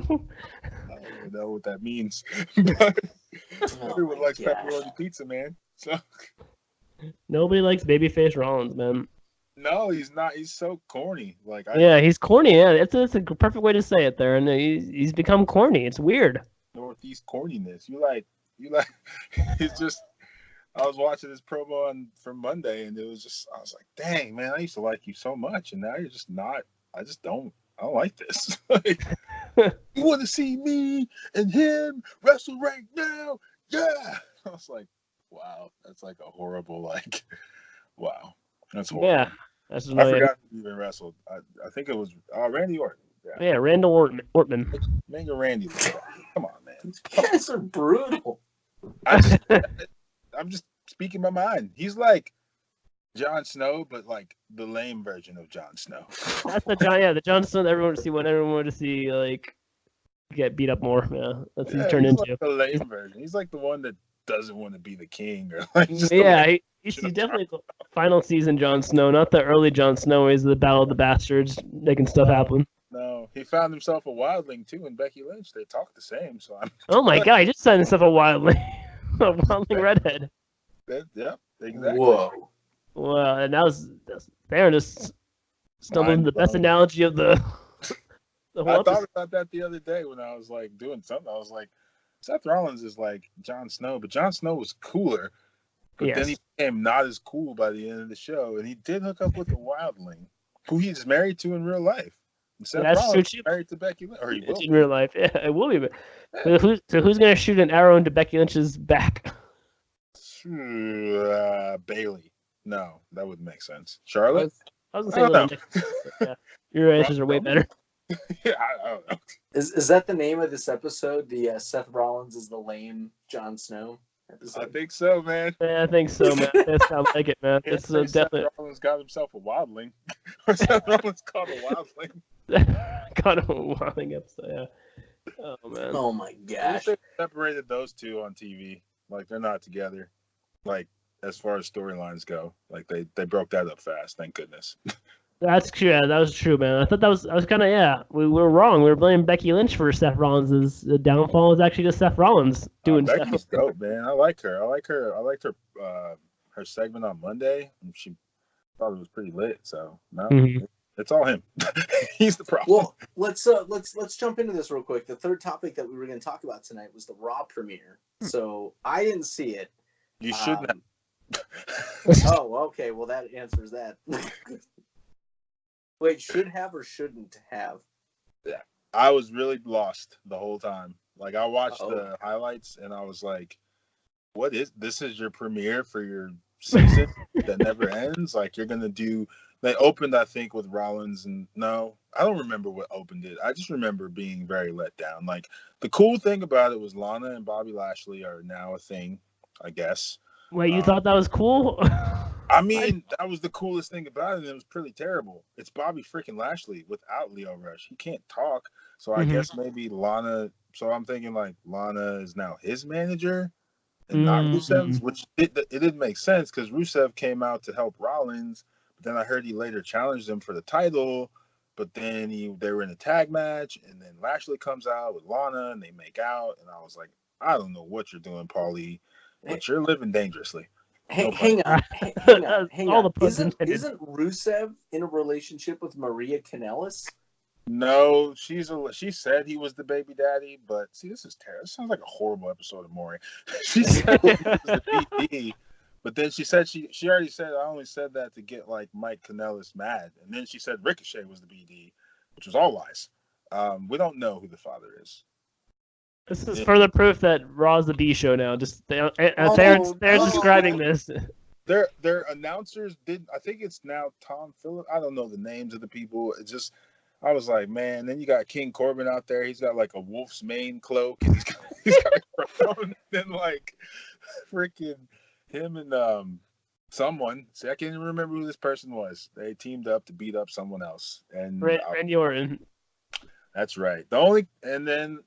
don't even know what that means. But everyone likes pepperoni pizza, man. So nobody likes babyface Rollins, man. No, he's not. He's so corny. He's corny. Yeah, it's a perfect way to say it there. And he's become corny. It's weird. Northeast corniness. You like. He's just. I was watching this promo from Monday, and I was like, dang, man, I used to like you so much, and now you're just not. I don't like this. You want to see me and him wrestle right now? Yeah. I was like, wow, that's like a horrible, wow. That's horrible. Yeah. I forgot who even wrestled. I think it was Randy Orton. Yeah, Randall Ortman. Make a Randy. Come on, man. These guys are brutal. I'm just speaking my mind. He's like Jon Snow, but like the lame version of Jon Snow. That's the Jon Snow that everyone wanted to see get beat up more. Yeah, that's what he's turned into. Like the lame version. He's like the one that doesn't want to be the king, or He's definitely the final season Jon Snow, not the early Jon Snow. He's the Battle of the Bastards, making stuff happen. No, he found himself a wildling too in Becky Lynch. They talk the same, so I'm. Oh my god, he just signed himself a wildling, a wildling redhead. Yeah, exactly. Whoa. Well, and that was Baron just stumbled into the best analogy of the whole I episode. thought about that the other day when I was like doing something. I was like, Seth Rollins is like Jon Snow, but Jon Snow was cooler. But then he became not as cool by the end of the show, and he did hook up with a wildling, who he's married to in real life. And Seth Rollins is married to Becky Lynch, or he will in real life. Yeah, it will be. So who's gonna shoot an arrow into Becky Lynch's back? Bailey. No, that wouldn't make sense. Charlotte? I was gonna say yeah. Your answers are way better. Yeah, I don't know. Is that the name of this episode? The Seth Rollins is the lame Jon Snow episode? I think so, man. Yeah, I think so, man. That sounds like it, man. It's definitely. Seth Rollins got himself a wildling. Or Seth Rollins caught a wildling. Caught a wildling episode, yeah. Oh, man. Oh, my gosh. They separated those two on TV. Like, they're not together. Like, as far as storylines go. Like, they broke that up fast, thank goodness. That's true. Yeah, that was true, man. I thought I was kind of, we were wrong. We were blaming Becky Lynch for Seth Rollins' downfall. It was actually just Seth Rollins doing stuff. Becky's dope, man. I like her. I liked her segment on Monday. She thought it was pretty lit. So no, it's all him. He's the problem. Well, let's jump into this real quick. The third topic that we were going to talk about tonight was the Raw premiere. So I didn't see it. You shouldn't have. Oh, okay. Well, that answers that. Wait, should have or shouldn't have? Yeah, I was really lost the whole time. Like, I watched the highlights and I was like, "What is this? Is your premiere for your season that never ends? Like, you're gonna do?" They opened, I think, with Rollins, and no, I don't remember what opened it. I just remember being very let down. Like, the cool thing about it was Lana and Bobby Lashley are now a thing, I guess. Wait, you thought that was cool? I mean, that was the coolest thing about it, and it was pretty terrible. It's Bobby freaking Lashley without Leo Rush. He can't talk, so I guess maybe Lana. So I'm thinking like Lana is now his manager and not Rusev's, which it didn't make sense because Rusev came out to help Rollins, but then I heard he later challenged him for the title, but then they were in a tag match, and then Lashley comes out with Lana, and they make out, and I was like, I don't know what you're doing, Paulie, but you're living dangersely. Hang on. Isn't Rusev in a relationship with Maria Kanellis? No, she said he was the baby daddy, but see, this is terrible. This sounds like a horrible episode of Maury. She said he was the BD, but then she said she already said I only said that to get like Mike Kanellis mad, and then she said Ricochet was the BD, which was all lies. We don't know who the father is. This is further proof that Raw's the B show now. Just they're describing this. Their announcers did. I think it's now Tom Phillips. I don't know the names of the people. It's just I was like, man. Then you got King Corbin out there. He's got like a wolf's mane cloak, and he's got a crown. Then like freaking him and someone. See, I can't even remember who this person was. They teamed up to beat up someone else. And Randy Orton. That's right. And then,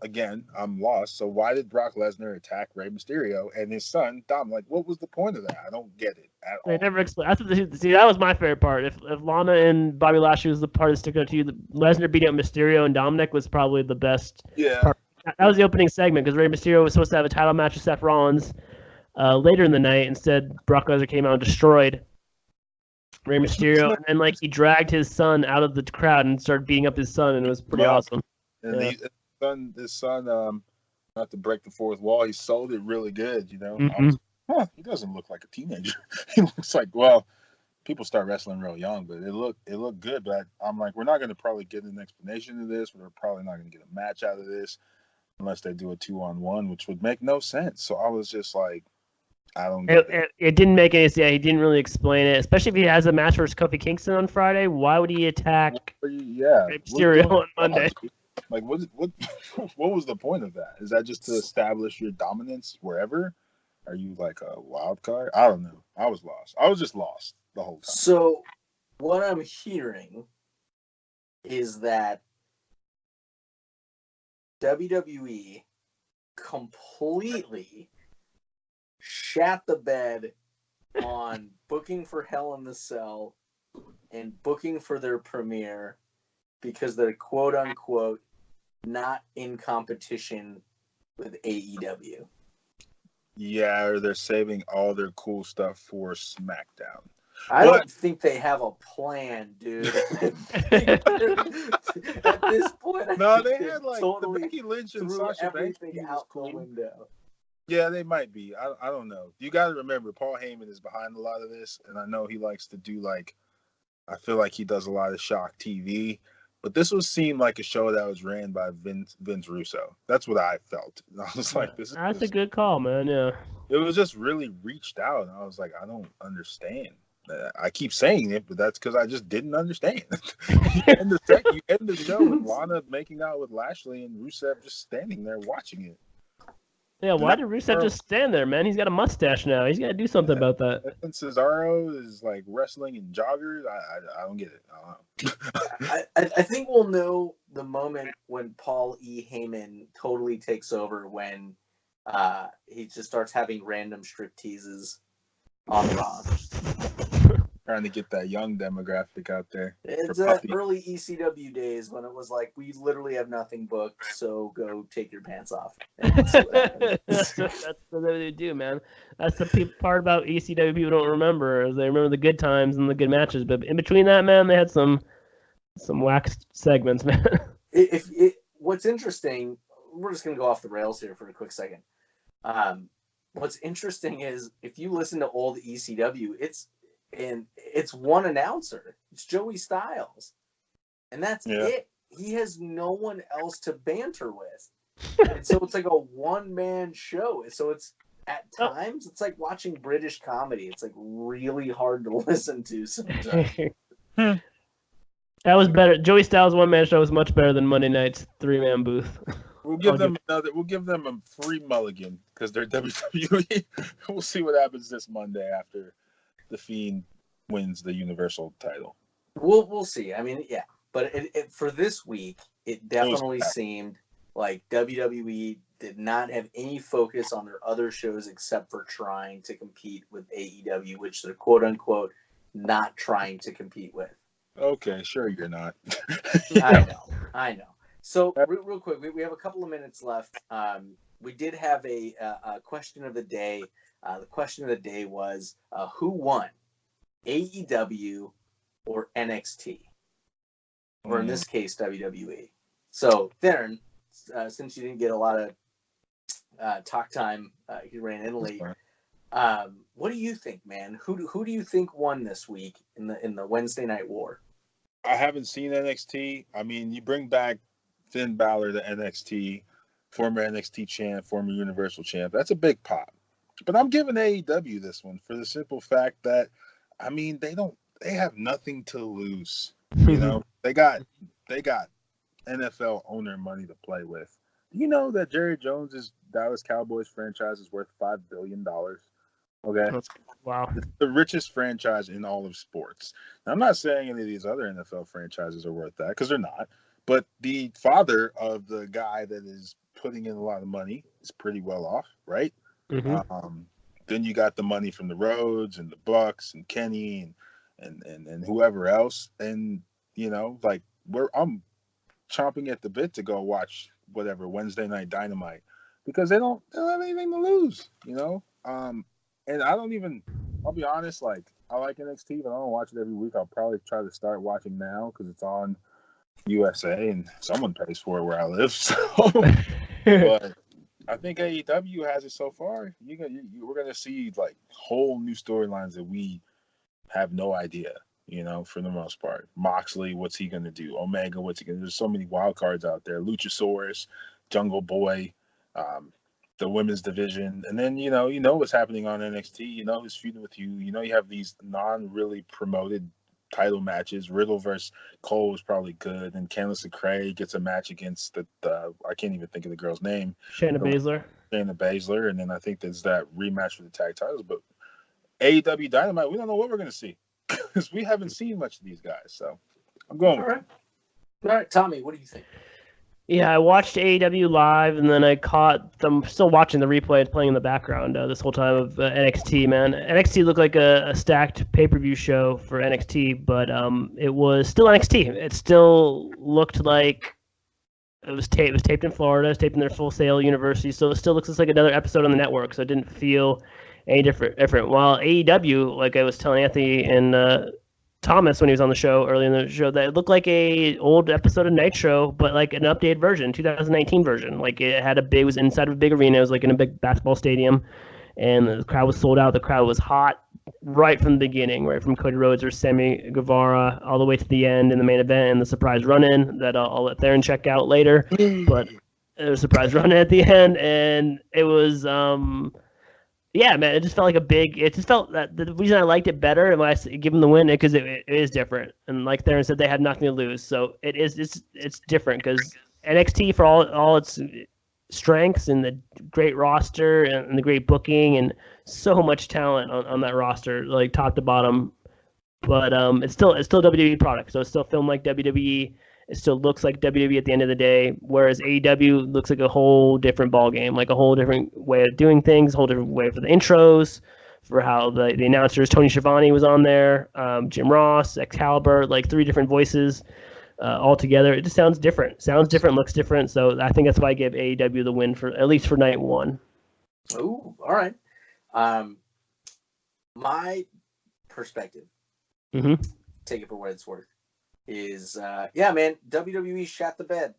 again, I'm lost. So why did Brock Lesnar attack Rey Mysterio and his son, Dom? Like, what was the point of that? I don't get it at all. They never explained. See, that was my favorite part. If Lana and Bobby Lashley was the part that stuck out to you, Lesnar beating up Mysterio and Dominic was probably the best part. That was the opening segment because Rey Mysterio was supposed to have a title match with Seth Rollins later in the night. Instead, Brock Lesnar came out and destroyed Rey Mysterio, and then he dragged his son out of the crowd and started beating up his son, and it was pretty awesome. And his son, not to break the fourth wall, he sold it really good. He doesn't look like a teenager. He looks like people start wrestling real young, but it looked good. But I'm like, we're not going to probably get an explanation of this. We're probably not going to get a match out of this unless they do a 2-on-1, which would make no sense. So I was just like, I don't get it. It didn't make any sense. Yeah, he didn't really explain it. Especially if he has a match versus Kofi Kingston on Friday. Why would he attack Mysterio on Monday? Like, what was the point of that? Is that just to establish your dominance wherever? Are you like a wild card? I don't know. I was lost. I was just lost the whole time. So what I'm hearing is that WWE completely shat the bed on booking for Hell in the Cell and booking for their premiere because they're quote unquote not in competition with AEW. Yeah, or they're saving all their cool stuff for SmackDown. I don't think they have a plan, dude. At this point, no, they had like totally the Becky Lynch and Sasha everything Banks out cool. the window. Yeah, they might be. I don't know. You got to remember, Paul Heyman is behind a lot of this, and I know he likes to do like. I feel like he does a lot of shock TV, but this seemed like a show that was ran by Vince Russo. That's what I felt. And I was like, That's a good call, man. Yeah. It was just really reached out, and I was like, I don't understand. I keep saying it, but that's because I just didn't understand. You end the show with Lana making out with Lashley and Rusev just standing there watching it. Yeah, why did Rusev just stand there, man? He's got a mustache now. He's got to do something about that. And Cesaro is like wrestling in joggers. I don't get it. I don't know. I think we'll know the moment when Paul E. Heyman totally takes over when he just starts having random strip teases on Raw. Trying to get that young demographic out there. It's early ECW days when it was like, we literally have nothing booked, so go take your pants off. That's what they do, man. That's the part about ECW people don't remember, is they remember the good times and the good matches, but in between that, man, they had some wax segments, man. What's interesting, we're just going to go off the rails here for a quick second. What's interesting is if you listen to old ECW, it's one announcer. It's Joey Styles. And that's it. He has no one else to banter with. And so it's like a one-man show. So it's at times it's like watching British comedy. It's like really hard to listen to sometimes. That was better. Joey Styles' one-man show was much better than Monday night's three-man booth. We'll give them a free mulligan because they're WWE. We'll see what happens this Monday after the Fiend wins the Universal title. We'll see. I mean, yeah, but for this week, it definitely seemed like WWE did not have any focus on their other shows except for trying to compete with AEW, which they're quote unquote not trying to compete with. Okay, sure you're not. I know. So real quick, we have a couple of minutes left. We did have a question of the day. The question of the day was, who won, AEW or NXT? Or in this case, WWE. So, Theron, since you didn't get a lot of talk time, you ran in late. What do you think, man? Who do you think won this week in the Wednesday Night War? I haven't seen NXT. I mean, you bring back Finn Balor to NXT, former NXT champ, former Universal champ. That's a big pop. But I'm giving AEW this one for the simple fact that, I mean, they have nothing to lose. You know, they got NFL owner money to play with. Do you know that Jerry Jones's Dallas Cowboys franchise is worth $5 billion? Okay. Wow. It's the richest franchise in all of sports. Now, I'm not saying any of these other NFL franchises are worth that, because they're not. But the father of the guy that is putting in a lot of money is pretty well off, right? Mm-hmm. Then you got the money from the Rhodes and the Bucks and Kenny and whoever else. And, you know, like I'm chomping at the bit to go watch whatever Wednesday Night Dynamite because they don't have anything to lose, you know? And I'll be honest, like, I like NXT, but I don't watch it every week. I'll probably try to start watching now because it's on USA and someone pays for it where I live. So, but I think AEW has it so far. We're going to see, like, whole new storylines that we have no idea, you know, for the most part. Moxley, what's he going to do? Omega, what's he going to do? There's so many wild cards out there. Luchasaurus, Jungle Boy, the women's division. And then, you know what's happening on NXT. You know who's feuding with you. You know you have these non-really promoted title matches. Riddle versus Cole is probably good. And Candice LeRae gets a match against the I can't even think of the girl's name. Shayna Baszler. And then I think there's that rematch for the tag titles. But AEW Dynamite, we don't know what we're going to see because we haven't seen much of these guys. So I'm going. All right, Tommy, what do you think? Yeah, I watched AEW live, and then I caught them still watching the replay playing in the background this whole time of NXT, man. NXT looked like a stacked pay-per-view show for NXT, but it was still NXT. It still looked like it was taped. It was taped in Florida. It was taped in their Full Sail University, so it still looks like another episode on the network. So it didn't feel any different. While AEW, like I was telling Anthony and Thomas when he was on the show early in the show, that it looked like a old episode of Nitro, but like an updated version, 2019 version. Like it had it was inside of a big arena. It was like in a big basketball stadium, and the crowd was sold out. The crowd was hot right from the beginning, right from Cody Rhodes or Sammy Guevara all the way to the end in the main event and the surprise run-in that I'll let Theron check out later. But it was a surprise run-in at the end, and it was yeah, man, it just felt like it just felt that the reason I liked it better and why I give them the win because it is different. And like Theron said, they had nothing to lose. So it's different because NXT, for all its strengths and the great roster and the great booking and so much talent on that roster, like top to bottom. But it's still WWE product. So it's still filmed like WWE. It still looks like WWE at the end of the day, whereas AEW looks like a whole different ballgame, like a whole different way of doing things, a whole different way for the intros, for how the announcers, Tony Schiavone was on there, Jim Ross, Excalibur, like 3 different voices all together. It just sounds different, looks different. So I think that's why I give AEW the win, for at least for night 1. Oh, all right. My perspective, take it for what it's worth, is yeah, man, WWE shat the bed.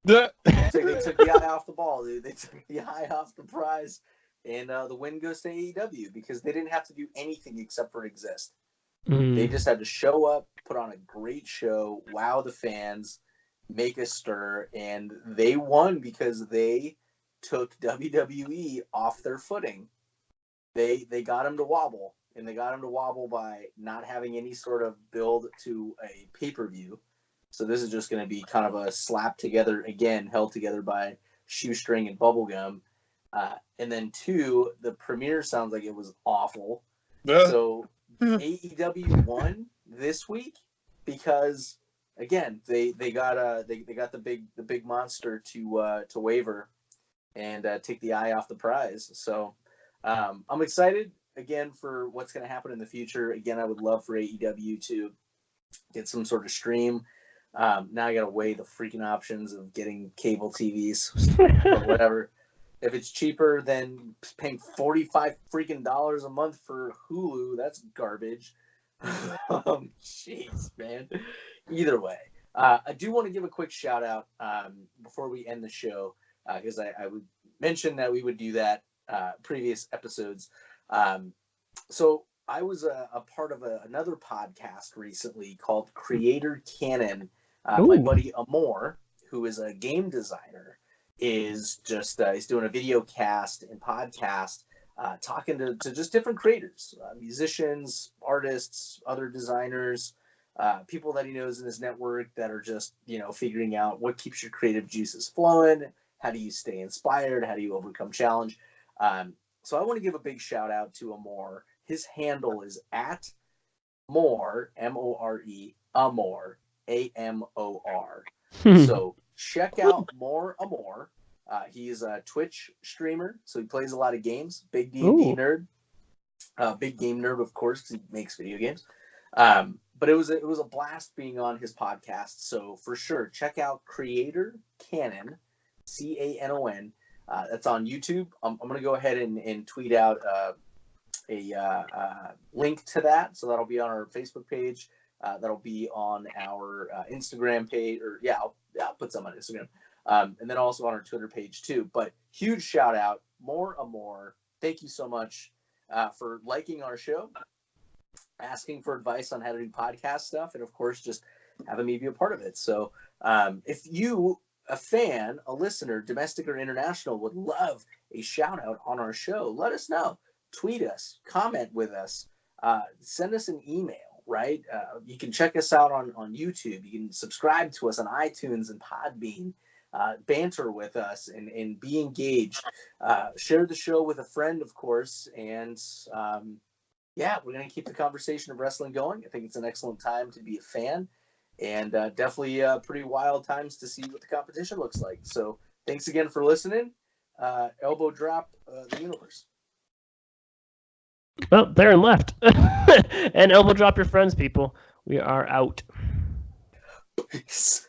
They took the eye off the ball, dude. They took the eye off the prize, and the win goes to AEW because they didn't have to do anything except for exist. They just had to show up, put on a great show, wow the fans, make a stir, and they won because they took WWE off their footing. They got them to wobble. And they got him to wobble by not having any sort of build to a pay-per-view. So this is just going to be kind of a slap together, again, held together by shoestring and bubblegum. And then 2, the premiere sounds like it was awful. So AEW won this week because, again, they got the big monster to waver and take the eye off the prize. So I'm excited. Again, for what's going to happen in the future. Again, I would love for AEW to get some sort of stream. Now I got to weigh the freaking options of getting cable TVs or whatever. If it's cheaper than paying $45 freaking a month for Hulu, that's garbage. Jeez, man. Either way, I do want to give a quick shout out before we end the show because I would mention that we would do that previous episodes. So I was a part of another podcast recently called Creator Canon. My buddy Amor, who is a game designer, is just he's doing a video cast and podcast talking to just different creators, musicians, artists, other designers, people that he knows in his network that are just, figuring out what keeps your creative juices flowing. How do you stay inspired? How do you overcome challenge? So I want to give a big shout out to Amor. His handle is at More, M-O-R-E, Amor, A-M-O-R. So check out More Amor. He is a Twitch streamer, so he plays a lot of games. Big D&D nerd. Big game nerd, of course, because he makes video games. But it was a blast being on his podcast. So for sure, check out Creator Canon, C-A-N-O-N. That's on YouTube. I'm going to go ahead and tweet out a link to that. So that'll be on our Facebook page. That'll be on our Instagram page. I'll put some on Instagram. And then also on our Twitter page too. But huge shout out, More Amor. Thank you so much for liking our show, asking for advice on how to do podcast stuff, and of course just having me be a part of it. So if you, a fan, a listener, domestic or international, would love a shout out on our show, let us know. Tweet us, comment with us, send us an email, right? You can check us out on YouTube. You can subscribe to us on iTunes and Podbean, banter with us and be engaged. Share the show with a friend, of course. And we're going to keep the conversation of wrestling going. I think it's an excellent time to be a fan. and definitely pretty wild times to see what the competition looks like. So thanks again for listening. Elbow drop the universe. Well, Darren left. And elbow drop your friends, people. We are out. Peace.